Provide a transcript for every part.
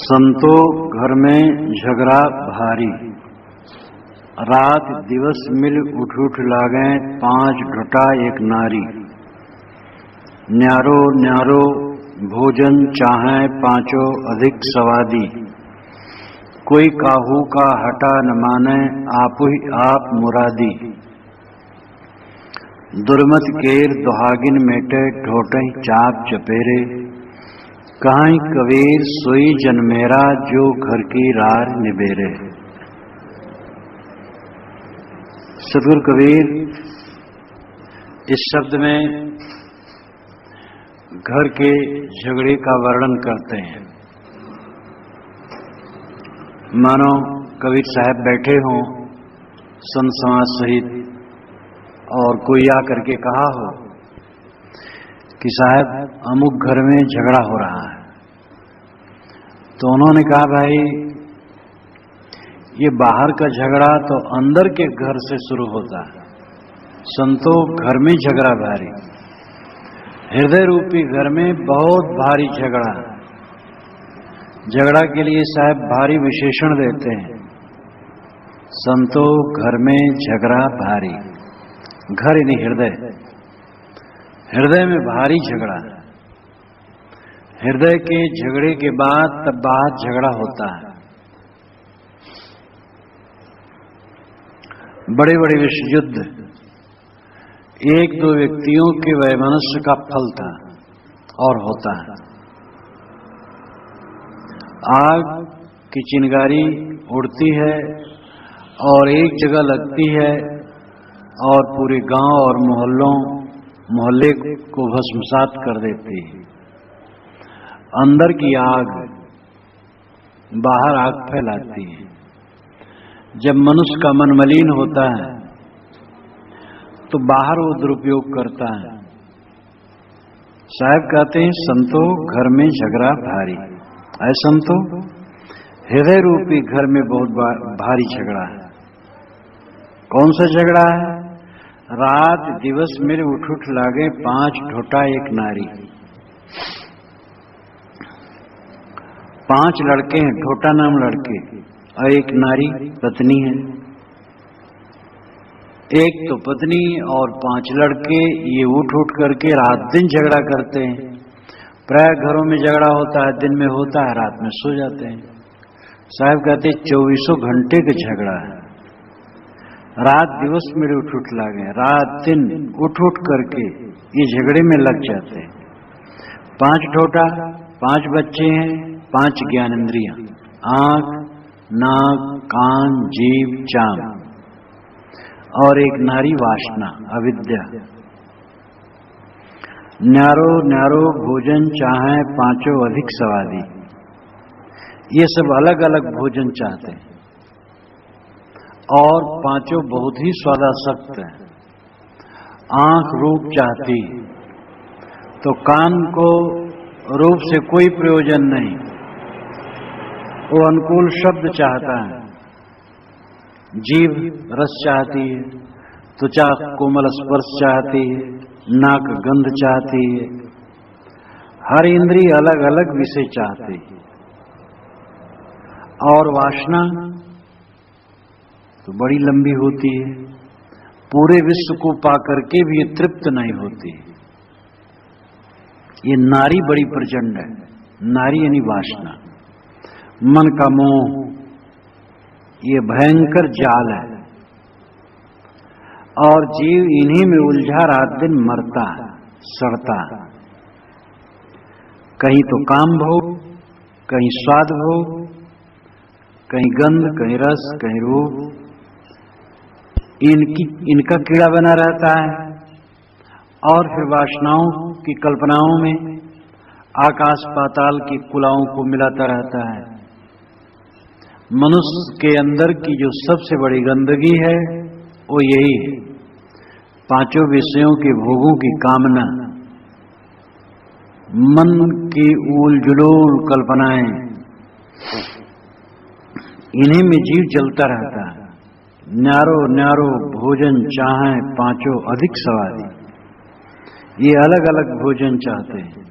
संतो घर में झगड़ा भारी, रात दिवस मिल उठ उठ लागे, पांच ढोटा एक नारी। न्यारो न्यारो भोजन चाहे पांचों अधिक स्वादी, कोई काहू का हटा न माने, आप ही आप मुरादी। दुर्मत केर दुहागिन मेटे, ढोटे चाप चपेरे, कहीं कबीर सोई जन्मेरा, जो घर की रार निबेरे। सदगुरु कबीर इस शब्द में घर के झगड़े का वर्णन करते हैं। मानो कबीर साहब बैठे हों संत समाज सहित और कोई आकर के कहा हो कि साहब अमुक घर में झगड़ा हो रहा है, तो उन्होंने कहा भाई ये बाहर का झगड़ा तो अंदर के घर से शुरू होता है। संतो घर में झगड़ा भारी, हृदय रूपी घर में बहुत भारी झगड़ा। झगड़ा के लिए साहब भारी विशेषण देते हैं। संतो घर में झगड़ा भारी, घर यानी हृदय, हृदय में भारी झगड़ा। हृदय के झगड़े के बाद तब बाहर झगड़ा होता है। बड़े बड़े विश्व युद्ध एक दो व्यक्तियों के वैमनस्य का फल था और होता है। आग की चिंगारी उड़ती है और एक जगह लगती है और पूरे गांव और मोहल्ले को भस्मसात कर देती है। अंदर की आग बाहर आग फैलाती है। जब मनुष्य का मन मलिन होता है तो बाहर वो दुरुपयोग करता है। साहब कहते हैं संतो घर में झगड़ा भारी। ऐ संतो हृदय रूपी घर में बहुत भारी झगड़ा है। कौन सा झगड़ा है? रात दिवस मेरे उठ उठ लागे, पांच ढोटा एक नारी। पांच लड़के हैं, ढोटा नाम लड़के, और एक नारी पत्नी है। एक तो पत्नी और पांच लड़के, ये उठ उठ करके रात दिन झगड़ा करते हैं। प्राय घरों में झगड़ा होता है, दिन में होता है, रात में सो जाते हैं। साहब कहते 24 घंटे का झगड़ा है। रात दिवस मेरे उठ उठ लागे, रात दिन उठ उठ करके ये झगड़े में लग जाते हैं। पांच ढोटा, पांच बच्चे हैं, पांच ज्ञानेंद्रियां, आंख नाक कान जीभ चाम, और एक नारी वासना अविद्या। न्यारो न्यारो भोजन चाहे पांचों अधिक स्वादी, ये सब अलग अलग भोजन चाहते हैं और पांचों बहुत ही स्वादासक्त हैं। आंख रूप चाहती तो कान को रूप से कोई प्रयोजन नहीं, वो अनुकूल शब्द चाहता है। जीभ रस चाहती है, त्वचा कोमल स्पर्श चाहती है, नाक गंध चाहती है। हर इंद्रिय अलग अलग विषय चाहती है। और वासना तो बड़ी लंबी होती है, पूरे विश्व को पाकर के भी तृप्त नहीं होती। ये नारी बड़ी प्रचंड है। नारी यानी वासना, मन का मोह, ये भयंकर जाल है। और जीव इन्हीं में उलझा रात दिन मरता है, सड़ता है। कहीं तो काम भोग, कहीं स्वाद भोग, कहीं गंध, कहीं रस, कहीं रूप। इनका कीड़ा बना रहता है। और फिर वासनाओं की कल्पनाओं में आकाश पाताल की कुलाओं को मिलाता रहता है। मनुष्य के अंदर की जो सबसे बड़ी गंदगी है वो यही है, पांचों विषयों के भोगों की कामना, मन की उल जुलूल कल्पनाएं, इन्हीं में जीव जलता रहता है। न्यारो न्यारो भोजन चाहे पांचों अधिक स्वादी, ये अलग अलग भोजन चाहते हैं।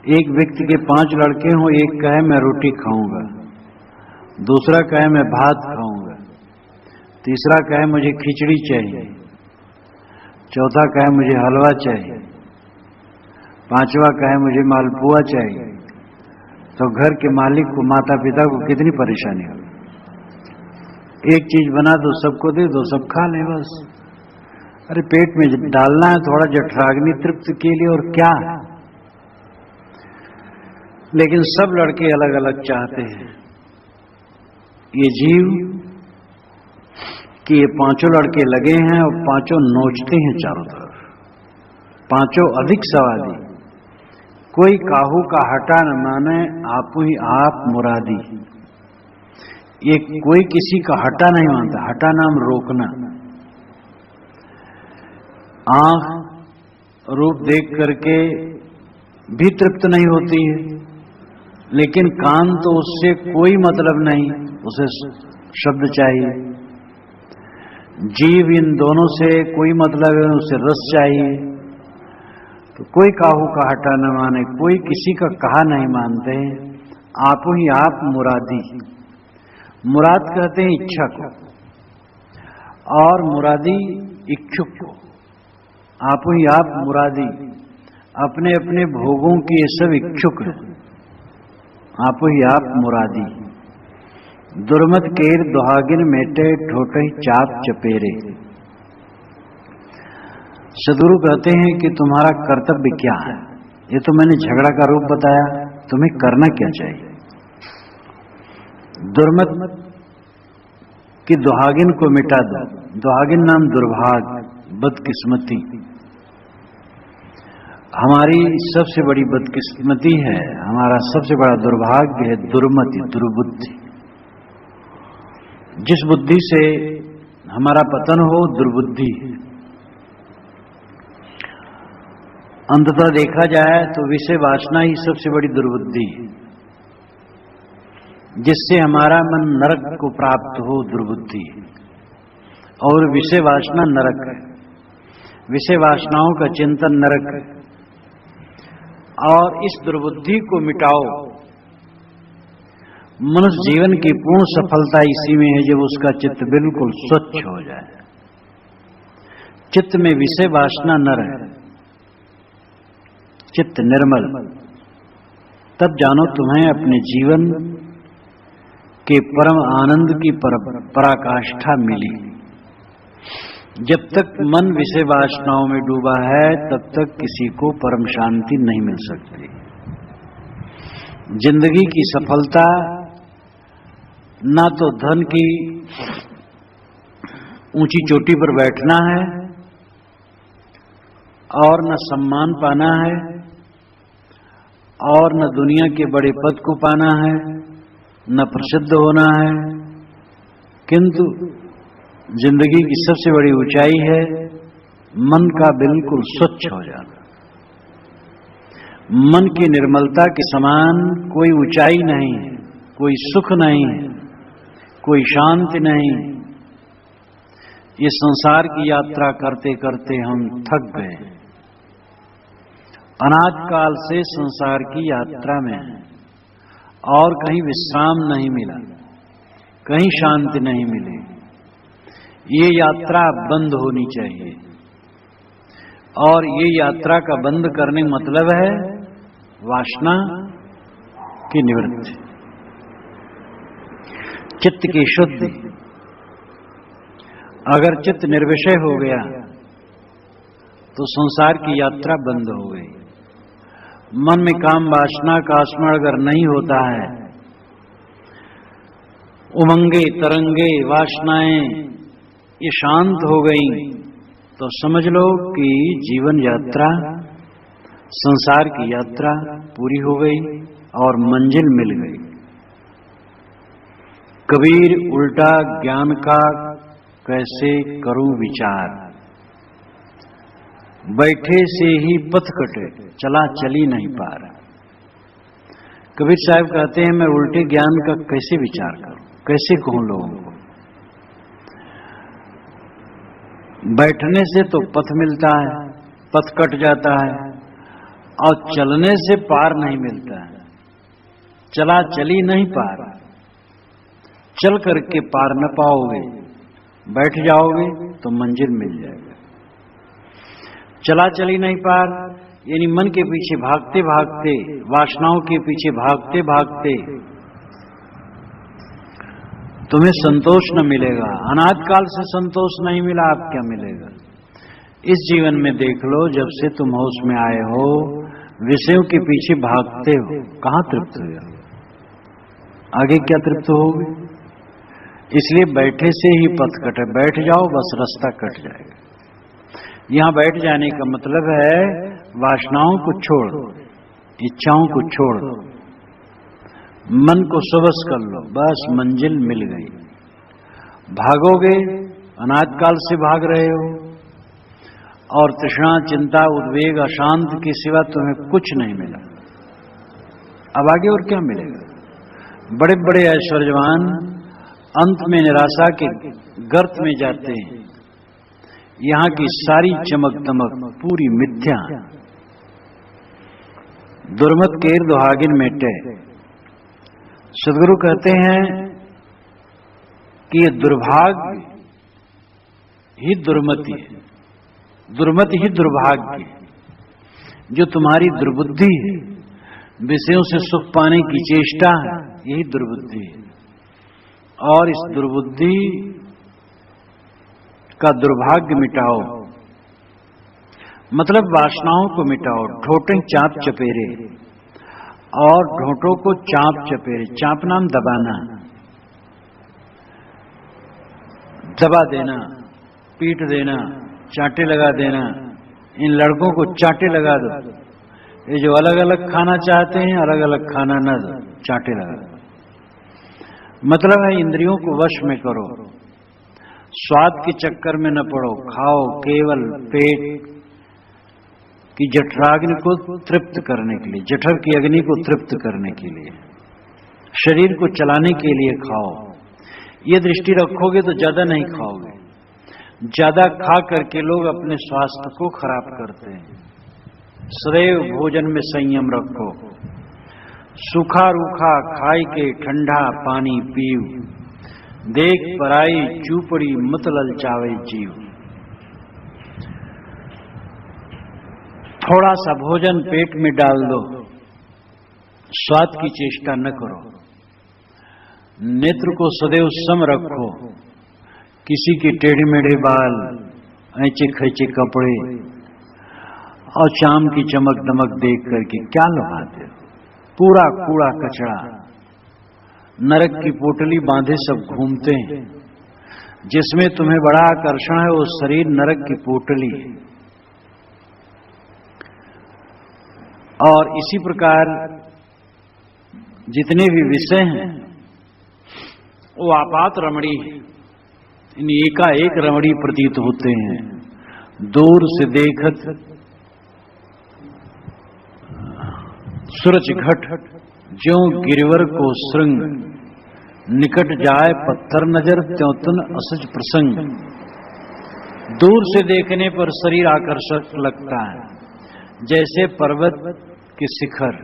एक व्यक्ति के 5 लड़के हों, एक कहे मैं रोटी खाऊंगा, दूसरा कहे मैं भात खाऊंगा, तीसरा कहे मुझे खिचड़ी चाहिए, चौथा कहे मुझे हलवा चाहिए, पांचवा कहे मुझे मालपुआ चाहिए, तो घर के मालिक को, माता पिता को कितनी परेशानी हो। एक चीज बना दो, सबको दे दो, सब खा ले बस। अरे पेट में डालना है थोड़ा जठराग्नि तृप्त के लिए, और क्या। लेकिन सब लड़के अलग अलग चाहते हैं। ये जीव कि ये 5 लड़के लगे हैं और 5 नोचते हैं चारों तरफ, 5 अधिक सवादी। कोई काहू का हटा न माने, आपू ही आप मुरादी। ये कोई किसी का हटा नहीं मानता। हटा नाम रोकना। आंख रूप देख करके भी तृप्त नहीं होती है, लेकिन कान तो उससे कोई मतलब नहीं, उसे शब्द चाहिए। जीव इन दोनों से कोई मतलब है, उसे रस चाहिए। तो कोई काहू का हटा न माने, कोई किसी का कहा नहीं मानते। आप ही आप मुरादी। मुराद कहते हैं इच्छा को, और मुरादी इच्छुक को। आप ही आप मुरादी, अपने अपने भोगों की ये सब इच्छुक है। आप ही आप मुरादी। दुर्मत केर दुहागिन मेटे, ठोटे चाप चपेरे। सदगुरु कहते हैं कि तुम्हारा कर्तव्य क्या है। ये तो मैंने झगड़ा का रूप बताया, तुम्हें करना क्या चाहिए। दुर्मत की दुहागिन को मिटा दो। दुहागिन नाम दुर्भाग्य, बदकिस्मती। हमारी सबसे बड़ी बदकिस्मती है, हमारा सबसे बड़ा दुर्भाग्य है दुर्मति, दुर्बुद्धि। जिस बुद्धि से हमारा पतन हो, दुर्बुद्धि है। अंततः देखा जाए तो विषय वासना ही सबसे बड़ी दुर्बुद्धि है, जिससे हमारा मन नरक को प्राप्त हो, दुर्बुद्धि। और विषय वासना नरक है, विषय वासनाओं का चिंतन नरक है। और इस दुर्बुद्धि को मिटाओ। मनुष्य जीवन की पूर्ण सफलता इसी में है, जब उसका चित्त बिल्कुल स्वच्छ हो जाए, चित्त में विषय वासना न रहे, चित्त निर्मल। तब जानो तुम्हें अपने जीवन के परम आनंद की पराकाष्ठा मिली। जब तक मन विषय वासनाओं में डूबा है, तब तक किसी को परम शांति नहीं मिल सकती। जिंदगी की सफलता ना तो धन की ऊंची चोटी पर बैठना है, और न सम्मान पाना है, और न दुनिया के बड़े पद को पाना है, न प्रसिद्ध होना है। किंतु जिंदगी की सबसे बड़ी ऊंचाई है मन का बिल्कुल स्वच्छ हो जाना। मन की निर्मलता के समान कोई ऊंचाई नहीं है, कोई सुख नहीं है, कोई शांति नहीं। ये संसार की यात्रा करते करते हम थक गए। अनाद काल से संसार की यात्रा में है, और कहीं विश्राम नहीं मिला, कहीं शांति नहीं मिली। ये यात्रा बंद होनी चाहिए, और ये यात्रा का बंद करने का मतलब है वासना की निवृत्ति, चित्त की शुद्धि। अगर चित्त निर्विषय हो गया तो संसार की यात्रा बंद हो गई। मन में काम वासना का स्मरण अगर नहीं होता है, उमंगे तरंगे वासनाएं ये शांत हो गई, तो समझ लो कि जीवन यात्रा, संसार की यात्रा पूरी हो गई और मंजिल मिल गई। कबीर उल्टा ज्ञान का कैसे करूं विचार, बैठे से ही पथ कटे, चला चली नहीं पा रहा। कबीर साहब कहते हैं मैं उल्टे ज्ञान का कैसे विचार करूं, कैसे कहूं लोगों को। बैठने से तो पथ मिलता है, पथ कट जाता है, और चलने से पार नहीं मिलता है, चला चली नहीं पार, चल करके पार न पाओगे, बैठ जाओगे तो मंजिल मिल जाएगा। चला चली नहीं पार यानी मन के पीछे भागते भागते, वासनाओं के पीछे भागते भागते तुम्हें संतोष न मिलेगा। अनाद काल से संतोष नहीं मिला, अब क्या मिलेगा? इस जीवन में देख लो, जब से तुम होश में आए हो विषयों के पीछे भागते हो, कहां तृप्त हुए? आगे क्या तृप्त होगे? इसलिए बैठे से ही पथ कटे, बैठ जाओ बस रास्ता कट जाएगा। यहां बैठ जाने का मतलब है वासनाओं को छोड़ दो, इच्छाओं को छोड़ दो, मन को सबस कर लो, बस मंजिल मिल गई। भागोगे, अनाद काल से भाग रहे हो और तृष्णा, चिंता, उद्वेग, अशांत के सिवा तुम्हें कुछ नहीं मिला। अब आगे और क्या मिलेगा? बड़े बड़े ऐश्वर्यवान अंत में निराशा के गर्त में जाते हैं। यहां की सारी चमक दमक पूरी मिथ्या। दुर्मत केर दुहागिन मेटे। सदगुरु कहते हैं कि ये दुर्भाग्य ही दुर्मति है, दुर्मति ही दुर्भाग्य है। जो तुम्हारी दुर्बुद्धि है, विषयों से सुख पाने की चेष्टा है, यही दुर्बुद्धि है। और इस दुर्बुद्धि का दुर्भाग्य मिटाओ, मतलब वासनाओं को मिटाओ। ढोटे चाप चपेरे, और ढोंटों को चाप चपेरे। चाप नाम दबाना, दबा देना, पीट देना, चांटे लगा देना। इन लड़कों को चांटे लगा दो। ये जो अलग अलग खाना चाहते हैं, अलग अलग खाना न दो, चांटे लगा दो। मतलब है इंद्रियों को वश में करो, स्वाद के चक्कर में न पड़ो। खाओ केवल पेट की जठराग्नि को तृप्त करने के लिए, जठर की अग्नि को तृप्त करने के लिए, शरीर को चलाने के लिए खाओ। ये दृष्टि रखोगे तो ज्यादा नहीं खाओगे। ज्यादा खा करके लोग अपने स्वास्थ्य को खराब करते हैं। सदैव भोजन में संयम रखो। सूखा रूखा खाई के ठंडा पानी पीव, देख पराई चूपड़ी मत ललचावे जीव। थोड़ा सा भोजन पेट में डाल दो, स्वाद की चेष्टा न करो। नेत्र को सदैव सम रखो। किसी के टेढ़े मेढ़े बाल, ऐंचे खैचे कपड़े और शाम की चमक दमक देख करके क्या लुभाते हो? पूरा कूड़ा कचरा, नरक की पोटली बांधे सब घूमते हैं। जिसमें तुम्हें बड़ा आकर्षण है वो शरीर नरक की पोटली है। और इसी प्रकार जितने भी विषय हैं वो आपात रमणी है, इन एकाएक रमणी प्रतीत होते हैं। दूर से देखत सूरज घट, ज्यों गिरवर को श्रृंग, निकट जाए पत्थर नजर, त्यों तुन असज प्रसंग। दूर से देखने पर शरीर आकर्षक लगता है, जैसे पर्वत के शिखर।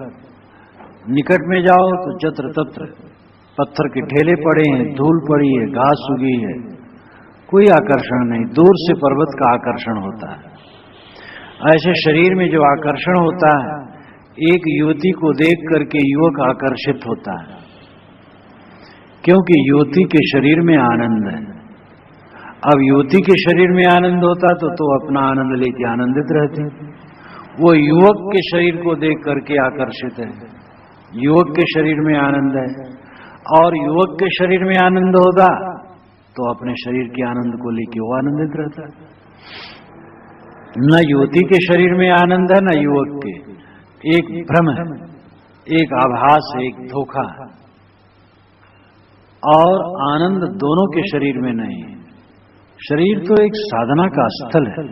निकट में जाओ तो जत्र तत्र पत्थर के ढेले पड़े हैं, धूल पड़ी है, घास उगी है, कोई आकर्षण नहीं। दूर से पर्वत का आकर्षण होता है। ऐसे शरीर में जो आकर्षण होता है, एक युवती को देख करके युवक आकर्षित होता है, क्योंकि युवती के शरीर में आनंद है। अब युवती के शरीर में आनंद होता तो अपना आनंद लेके आनंदित रहती। वो युवक के शरीर को देख करके आकर्षित है, युवक के शरीर में आनंद है। और युवक के शरीर में आनंद होता तो अपने शरीर के आनंद को लेके वो आनंदित रहता है। न युवती के शरीर में आनंद है, न युवक के। एक भ्रम है, एक आभास है, एक धोखा है। और आनंद दोनों के शरीर में नहीं है। शरीर तो एक साधना का स्थल है,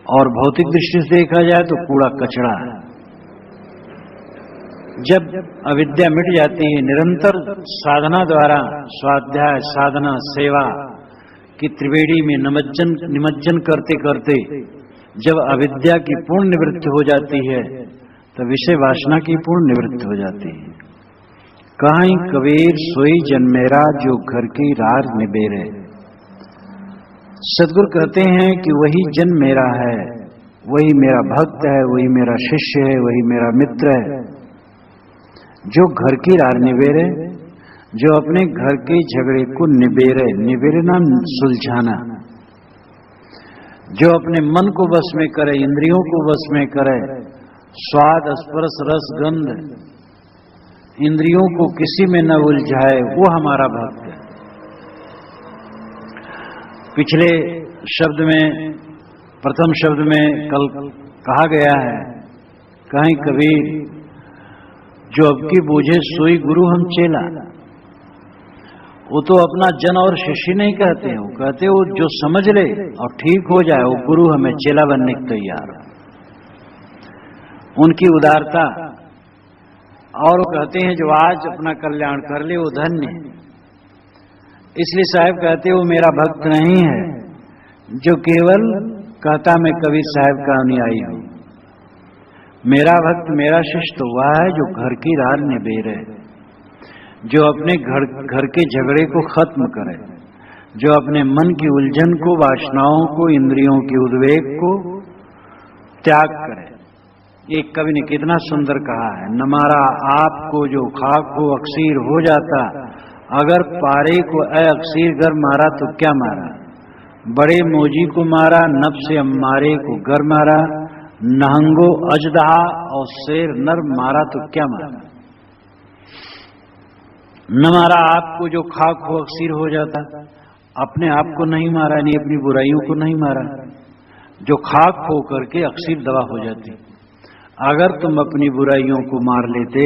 और भौतिक दृष्टि से देखा जाए तो कूड़ा कचरा है। जब अविद्या मिट जाती है, निरंतर साधना द्वारा स्वाध्याय, साधना, सेवा की त्रिवेणी में निमज्जन करते करते जब अविद्या की पूर्ण निवृत्ति हो जाती है तो विषय वासना की पूर्ण निवृत्ति हो जाती है। कहीं कबीर सोई जन्मेरा जो घर की रार निबेरे। सदगुरु कहते हैं कि वही जन मेरा है, वही मेरा भक्त है, वही मेरा शिष्य है, वही मेरा मित्र है, जो घर की रार निबेरे, जो अपने घर के झगड़े को निबेरे। निबेरे नाम सुलझाना, जो अपने मन को वश में करे, इंद्रियों को वश में करे, स्वाद स्पर्श रस गंध इंद्रियों को किसी में न उलझाए, वो हमारा भक्त है। पिछले शब्द में, प्रथम शब्द में कल कहा गया है, कहीं कबीर जो अब की बूझे सोई गुरु हम चेला। वो तो अपना जन और शिष्य नहीं कहते, वो कहते वो जो समझ ले और ठीक हो जाए वो गुरु हमें चेला बनने को तैयार है। उनकी उदारता। और वो कहते हैं जो आज अपना कल्याण कर ले वो धन्य है। इसलिए साहब कहते वो मेरा भक्त नहीं है जो केवल कहता मैं कबीर साहब का अनुयायी हूं। मेरा भक्त, मेरा शिष्य तो वह है जो घर की रार निबेरे, जो अपने घर के झगड़े को खत्म करे, जो अपने मन की उलझन को, वासनाओं को, इंद्रियों की उद्वेग को त्याग करे। एक कवि ने कितना सुंदर कहा है, न मारा आपको जो खाक हो अक्सीर हो जाता, अगर पारे को अक्सीर गर मारा तो क्या मारा। बड़े मोजी को मारा, नफ्स अम्मारे को गर मारा, नहंगो अजदहा और शेर नर मारा तो क्या मारा। न मारा आपको जो खाक हो अक्सीर हो जाता, अपने आप को नहीं मारा, नहीं अपनी बुराइयों को नहीं मारा, जो खाक हो करके अक्सीर दवा हो जाती। अगर तुम अपनी बुराइयों को मार लेते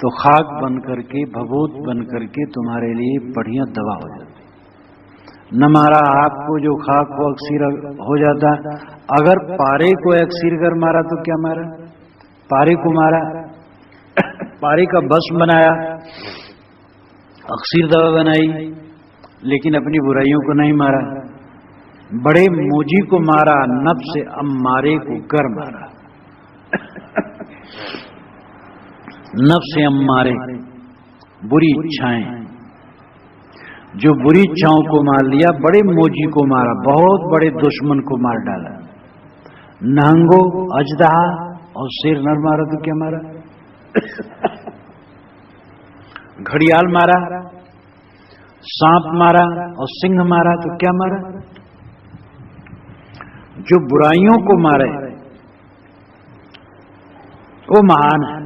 तो खाक बन करके, भभूत बन करके तुम्हारे लिए बढ़िया दवा हो जाती। न मारा आपको जो खाक हो अक्सीर हो जाता, अगर पारे को अक्सीर कर मारा तो क्या मारा। पारे को मारा, पारे का भस्म बनाया, अक्सीर दवा बनाई, लेकिन अपनी बुराइयों को नहीं मारा। बड़े मोजी को मारा, नफ्स अम्मारे को गर मारा। नफ्स अम्मारे बुरी इच्छाएं, जो बुरी इच्छाओं को मार लिया, बड़े मोजी को मारा, बहुत बड़े दुश्मन को मार डाला। नहंगो अजदहा और शेर नर मारा तो क्या मारा। घड़ियाल मारा, सांप मारा और सिंह मारा तो क्या मारा। जो बुराइयों को मारे वो महान है।